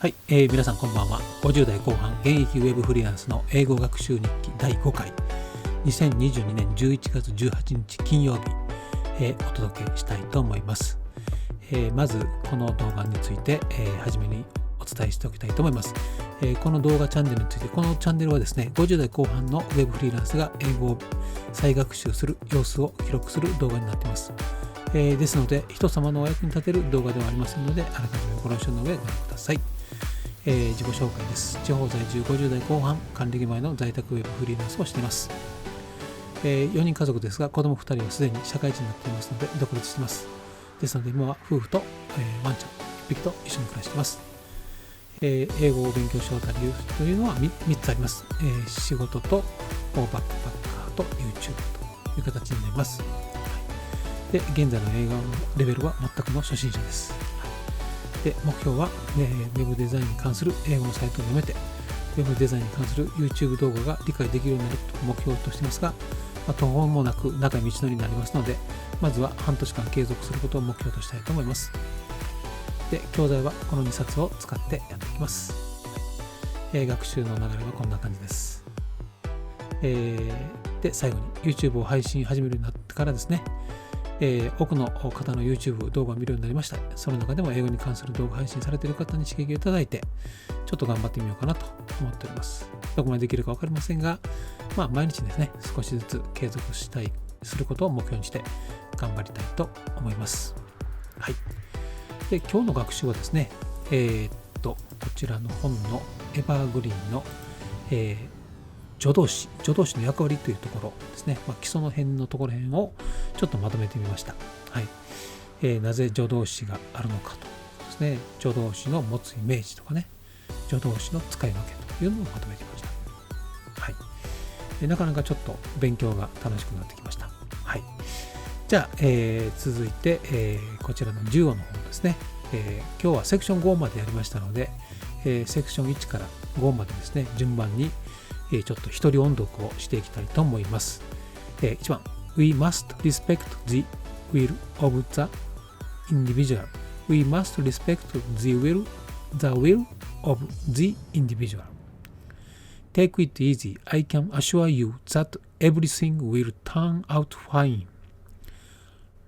はい、皆さんこんばんは。50代後半現役Webフリーランスの英語学習日記第5回2022年11月18日金曜日、お届けしたいと思います。まずこの動画について、初めにお伝えしておきたいと思います。この動画チャンネルについて、このチャンネルはですね、50代後半の Web フリーランスが英語を再学習する様子を記録する動画になっています。ですので、人様のお役に立てる動画ではありませんので、あらかじめご了承の上ご覧ください。自己紹介です。地方在住50代後半、還暦前の在宅 Web フリーランスをしています。4人家族ですが、子供2人はすでに社会人になっていますので、独立しています。ですので、今は夫婦と、ワンちゃん1匹と一緒に暮らしています。英語を勉強しようという理由というのは 3つあります。仕事とバックパッカーと YouTube という形になります。で、現在の英語のレベルは全くの初心者です。で、目標は、Web デザインに関する英語のサイトを読めて、Web デザインに関する YouTube 動画が理解できるようになると目標としていますが、途方もなく長い道のりになりますので、まずは半年間継続することを目標としたいと思います。で、教材はこの2冊を使ってやっていきます。学習の流れはこんな感じです。で、最後に YouTube を配信始めるようになってからですね、多くの方の YouTube 動画を見るようになりました。その中でも英語に関する動画配信されている方に刺激をいただいて、ちょっと頑張ってみようかなと思っております。どこまでできるか分かりませんが、毎日ですね、少しずつ継続することを目標にして頑張りたいと思います。はい。で、今日の学習はですね、こちらの本のエバーグリーンの、助動詞の役割というところですね、基礎の辺のところをちょっとまとめてみました。はい。なぜ助動詞があるのかとですね、助動詞の持つイメージとかね、助動詞の使い分けというのをまとめてみました。はい。なかなかちょっと勉強が楽しくなってきました。はい。じゃあ、続いて、こちらの授業の方ですね、今日はセクション5までやりましたので、セクション1から5までですね、順番にちょっと一人音読をしていきたいと思います。1番 We must respect the will of the individual. We must respect the will of the individual. Take it easy. I can assure you that everything will turn out fine.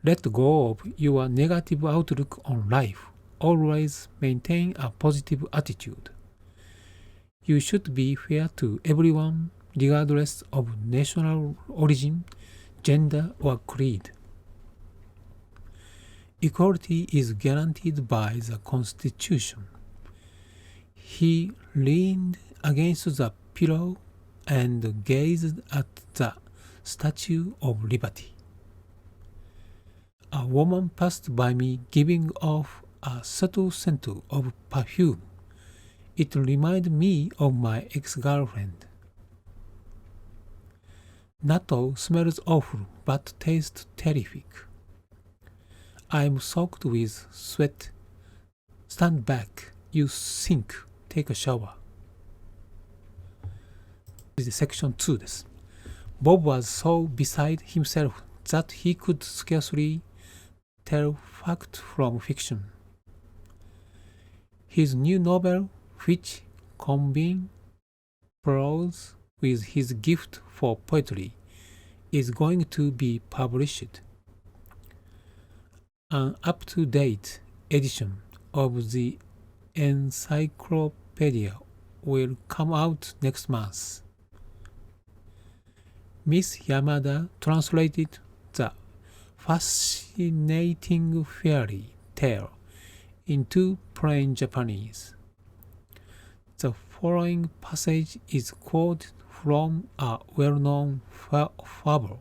Let go of your negative outlook on life. Always maintain a positive attitude.You should be fair to everyone, regardless of national origin, gender, or creed. Equality is guaranteed by the Constitution. He leaned against the pillow and gazed at the Statue of Liberty. A woman passed by me giving off a subtle scent of perfume.It reminded me of my ex-girlfriend. Natto smells awful but tastes terrific. I'm soaked with sweat. Stand back, you stink. Take a shower. This is section 2 です。Bob was so beside himself that he could scarcely tell fact from fiction. His new novel,which combines prose with his gift for poetry, is going to be published. An up-to-date edition of the encyclopedia will come out next month. Miss Yamada translated the fascinating fairy tale into plain Japanese.The following passage is quoted from a well-known fable.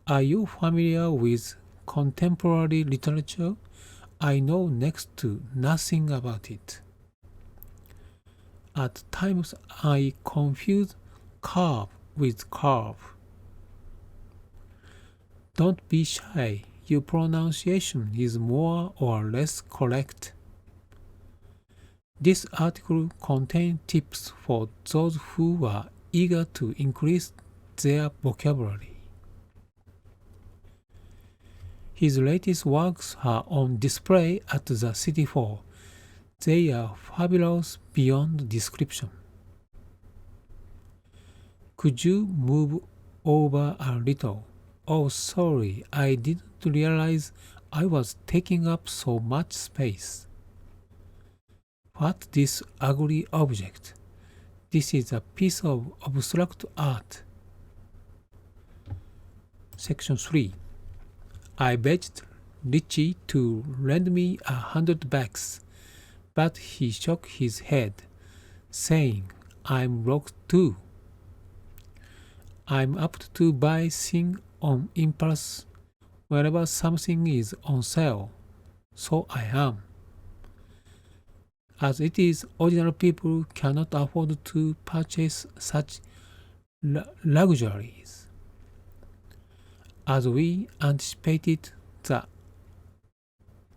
Are you familiar with contemporary literature? I know next to nothing about it. At times I confuse curve with curve. Don't be shy. Your pronunciation is more or less correct.This article contains tips for those who are eager to increase their vocabulary. His latest works are on display at the City Hall. They are fabulous beyond description. Could you move over a little? Oh, sorry, I didn't realize I was taking up so much space. What this ugly object? This is a piece of abstract art. Section 3. I begged Richie to lend me $100, but he shook his head, saying, I'm broke too. I'm apt to buy things on impulse whenever something is on sale, so I am. As it is, ordinary people cannot afford to purchase such luxuries. As we anticipated,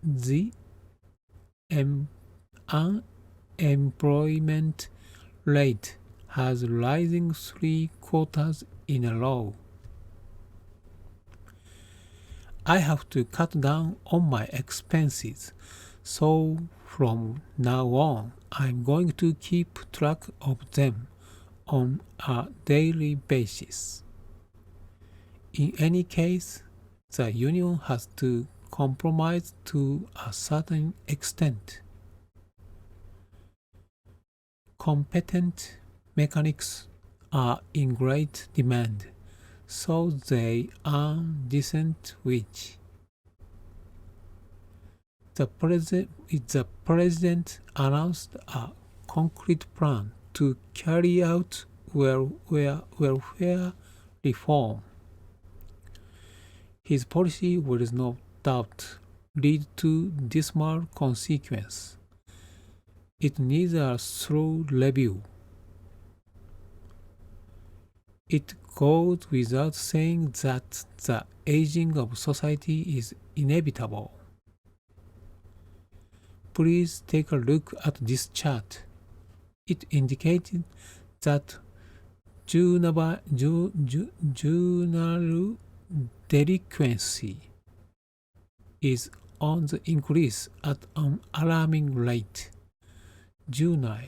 the unemployment rate has rising 3 quarters in a row. I have to cut down on my expenses, so from now on, I'm going to keep track of them on a daily basis. In any case, the union has to compromise to a certain extent. Competent mechanics are in great demand, so they earn decent wage. The president announced a concrete plan to carry out welfare reform. His policy will no doubt lead to dismal consequences. It needs a thorough review. It goes without saying that the aging of society is inevitable. Please take a look at this chart. It indicated that juvenile delinquency is on the increase at an alarming rate. Juvenile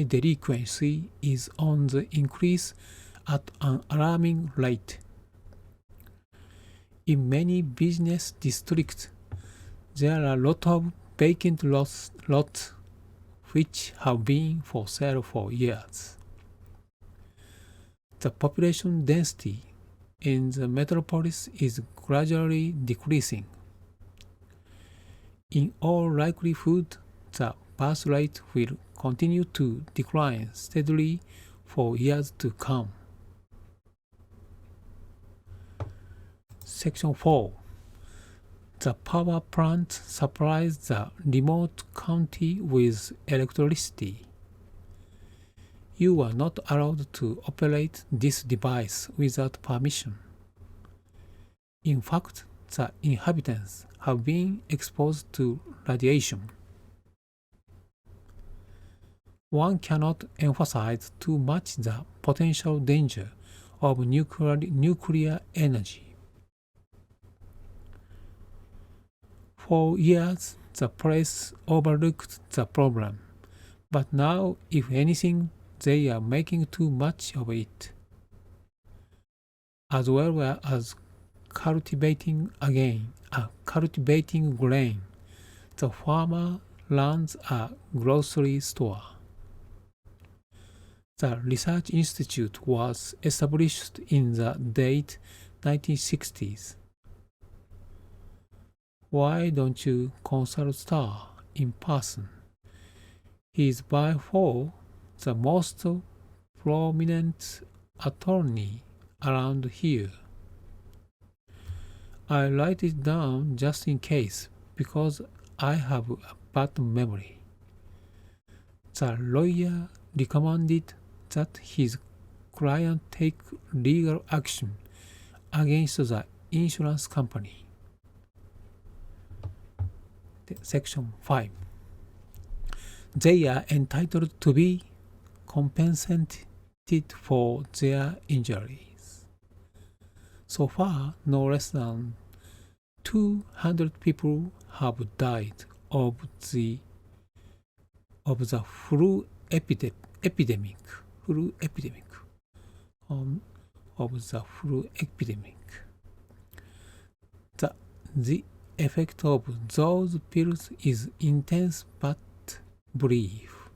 delinquency is on the increase at an alarming rate. In many business districts, there are a lot of vacant lots which have been for sale for years. The population density in the metropolis is gradually decreasing. In all likelihood, the birth rate will continue to decline steadily for years to come. Section 4. The power plant supplies the remote county with electricity. You are not allowed to operate this device without permission. In fact, the inhabitants have been exposed to radiation. One cannot emphasize too much the potential danger of nuclear energy. For years, the press overlooked the problem, but now, if anything, they are making too much of it. As well as cultivating grain, the farmer runs a grocery store. The research institute was established in the late 1960s. Why don't you consult Starr in person? He is by far the most prominent attorney around here. I write it down just in case because I have a bad memory. The lawyer recommended that his client take legal action against the insurance company. Section 5. They are entitled to be compensated for their injuries. So far, no less than 200 people have died of the flu epidemic. The effect of those pills is intense but brief.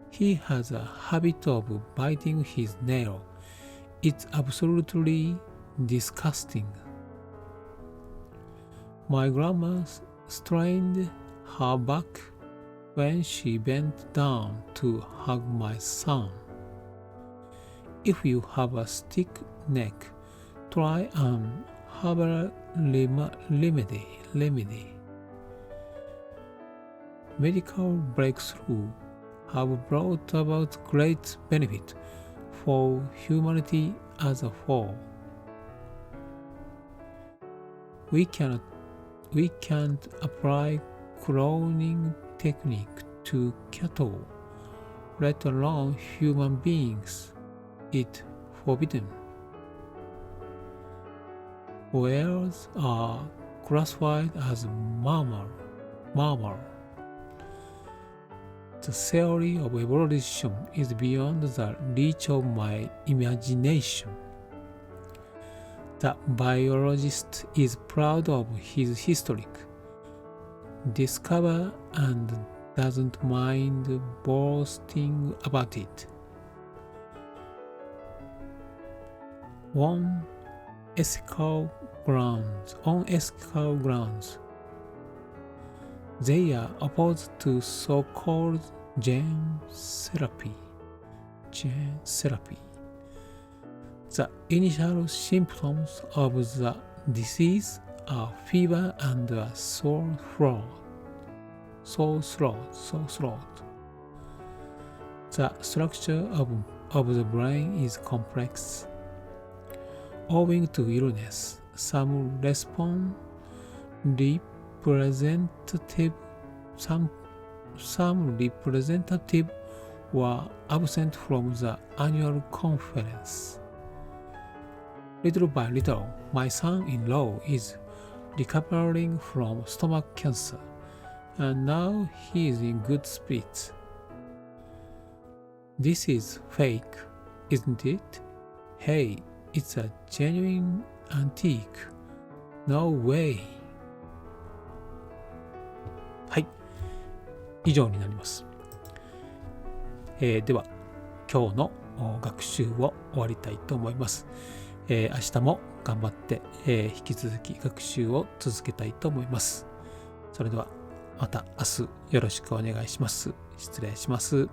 He has a habit of biting his nail. It's absolutely disgusting. My grandma strained her back when she bent down to hug my son. If you have a stiff neck, try an herbal remedy. Medical breakthroughs have brought about great benefit for humanity as a whole. We can't apply cloning technique to cattle, let alone human beings. It's forbidden. Whales are classified as mammal. The theory of evolution is beyond the reach of my imagination. The biologist is proud of his historic discovery and doesn't mind boasting about it. On ethical grounds, they are opposed to so-called gene therapy. The initial symptoms of the disease are fever and a sore throat. The structure of the brain is complex. Owing to illness, some representative were absent from the annual conference. Little by little, my son-in-law is recovering from stomach cancer, and now he is in good spirits. This is fake, isn't it? Hey, it's a genuine antique. No way. はい。以上になります。では、今日の学習を終わりたいと思います。明日も頑張って、引き続き学習を続けたいと思います。それでは、また明日よろしくお願いします。失礼します。